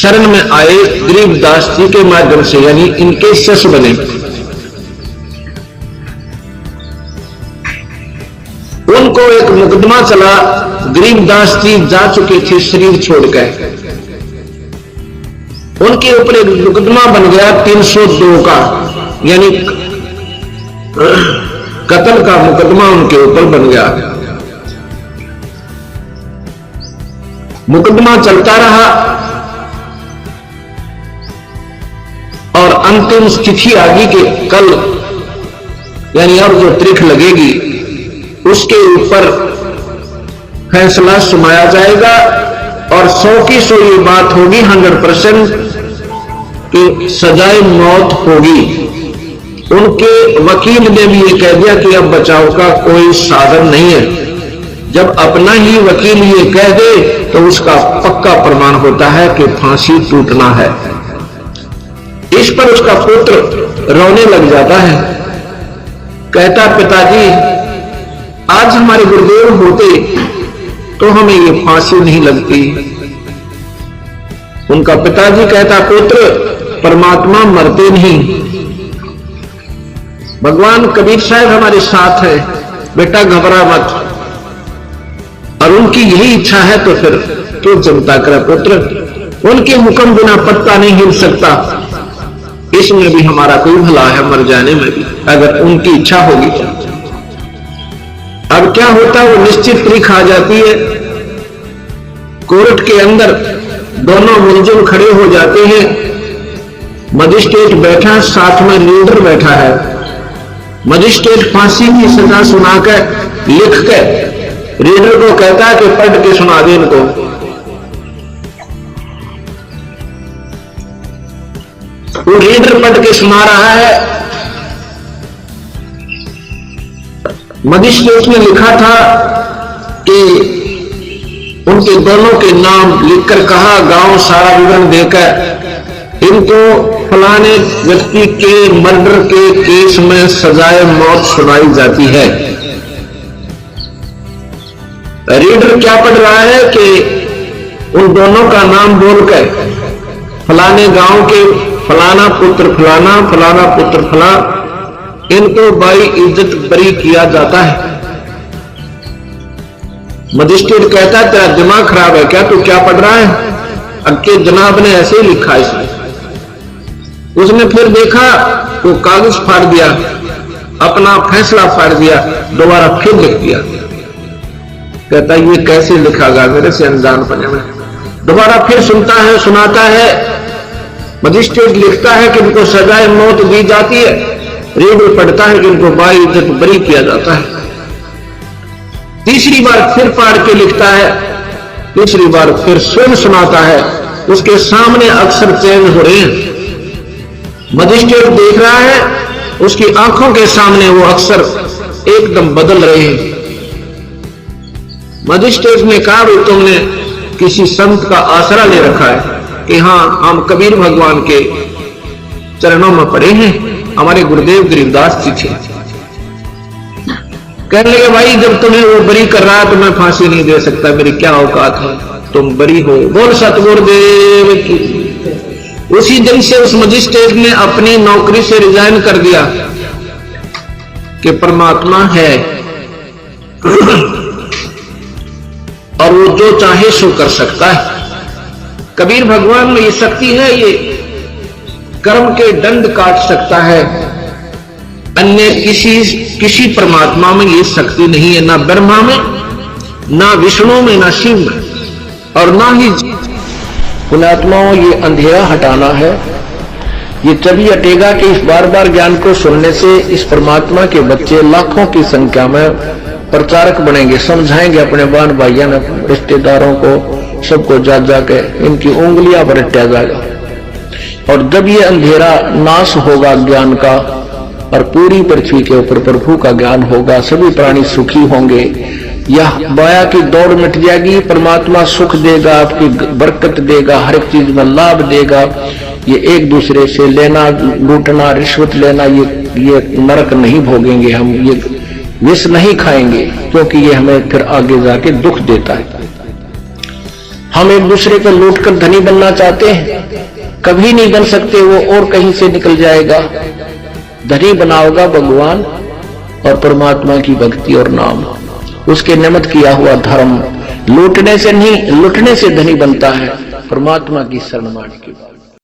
शरण में आए गरीबदास जी के माध्यम से, यानी इनके शिष्य बने। उनको एक मुकदमा चला, गरीबदास जी जा चुके थे शरीर छोड़कर, उनके ऊपर एक मुकदमा बन गया 302 का, यानी कत्ल का मुकदमा उनके ऊपर बन गया। मुकदमा चलता रहा और अंतिम स्थिति आ गई कि कल यानी अब जो तारीख लगेगी उसके ऊपर फैसला सुनाया जाएगा और 100 की 100 ये बात होगी 100% कि सजाए मौत होगी। उनके वकील ने भी ये कह दिया कि अब बचाव का कोई साधन नहीं है। जब अपना ही वकील ये कह दे तो उसका पक्का प्रमाण होता है कि फांसी टूटना है। इस पर उसका पुत्र रोने लग जाता है, कहता पिताजी आज हमारे गुरुदेव होते तो हमें ये फांसी नहीं लगती। उनका पिताजी कहता पुत्र परमात्मा मरते नहीं, भगवान कबीर साहब हमारे साथ है, बेटा घबरा मत। और उनकी यही इच्छा है तो फिर क्यों चिंता करे पुत्र, उनके हुक्म बिना पत्ता नहीं हिल सकता। इसमें भी हमारा कोई भला है, मर जाने में भी अगर उनकी इच्छा होगी तो। अब क्या होता है, वो निश्चित तारीख आ जाती है, कोर्ट के अंदर दोनों मुलजिम खड़े हो जाते हैं, मजिस्ट्रेट बैठा, साथ में लीडर बैठा है। मजिस्ट्रेट फांसी की सजा सुनाकर लिख कर रीडर को कहता है कि पढ़ के सुना दे इनको। वो रीडर पढ़ के सुना रहा है। मजिस्ट्रेट ने लिखा था कि उनके दोनों के नाम लिखकर कहा, गांव सारा विवरण देकर इनको फलाने व्यक्ति के मर्डर के केस में सजाए मौत सुनाई जाती है। रीडर क्या पढ़ रहा है कि उन दोनों का नाम बोलकर फलाने गांव के फलाना पुत्र फलाना, फलाना पुत्र फला, इनको बाई इज्जत बरी किया जाता है। मजिस्ट्रेट कहता है तेरा दिमाग खराब है क्या, तू क्या पढ़ रहा है? अक्के जनाब ने ऐसे ही लिखा इसमें। उसने फिर देखा वो कागज फाड़ दिया, अपना फैसला फाड़ दिया, दोबारा फिर लिख दिया। कहता ये कैसे लिखा गया मेरे से अनजान पने में। दोबारा फिर सुनता है, सुनाता है। मजिस्ट्रेट लिखता है कि इनको सजाए मौत दी जाती है, रीडर पढ़ता है कि इनको बाई इज्जत बरी किया जाता है। तीसरी बार फिर पाड़ के लिखता है, तीसरी बार फिर स्वयं सुनाता है। उसके सामने अक्षर चेंज हो रहे हैं। मजिस्ट्रेट देख रहा है, उसकी आंखों के सामने वो अक्षर एकदम बदल रहे हैं। मजिस्ट्रेट ने कहा भाई तुमने किसी संत का आसरा ले रखा है कि हाँ हम कबीर भगवान के चरणों में पड़े हैं, हमारे गुरुदेव गरीबदास जी थे। कहने लगे भाई जब तुम्हें वो बरी कर रहा है तो मैं फांसी नहीं दे सकता, मेरी क्या औकात है, तुम बरी हो, बोल सतगुरुदेव की। उसी दिन से उस मजिस्ट्रेट ने अपनी नौकरी से रिजाइन कर दिया कि परमात्मा है और वो जो चाहे सो कर सकता है। कबीर भगवान में ये शक्ति है, ये कर्म के दंड काट सकता है। अन्य किसी परमात्मा में ये शक्ति नहीं है, ना ब्रह्मा में, ना विष्णु में, ना शिव में, और ना ही पुण्यात्माओं ये अंधेरा हटाना है। ये तभी हटेगा कि इस बार बार ज्ञान को सुनने से इस परमात्मा के बच्चे लाखों की संख्या में प्रचारक बनेंगे, समझाएंगे अपने बहन भाइयों ने, रिश्तेदारों को, सबको जा जाके इनकी उंगलियां पर रटा जाएगा। और जब ये अंधेरा नाश होगा ज्ञान का और पूरी पृथ्वी के ऊपर प्रभु का ज्ञान होगा, सभी प्राणी सुखी होंगे, यह माया की दौड़ मिट जाएगी, परमात्मा सुख देगा, आपकी बरकत देगा, हर एक चीज में लाभ देगा। ये एक दूसरे से लेना लूटना रिश्वत लेना ये नरक नहीं भोगेंगे हम, ये विष नहीं खाएंगे, क्योंकि ये हमें फिर आगे जाके दुख देता है। हम एक दूसरे को लूटकर धनी बनना चाहते हैं, कभी नहीं बन सकते, वो और कहीं से निकल जाएगा। धनी बनाओगा भगवान और परमात्मा की भक्ति और नाम, उसके निमित्त किया हुआ धर्म। लूटने से नहीं, लुटने से धनी बनता है, परमात्मा की शरण माने के बाद।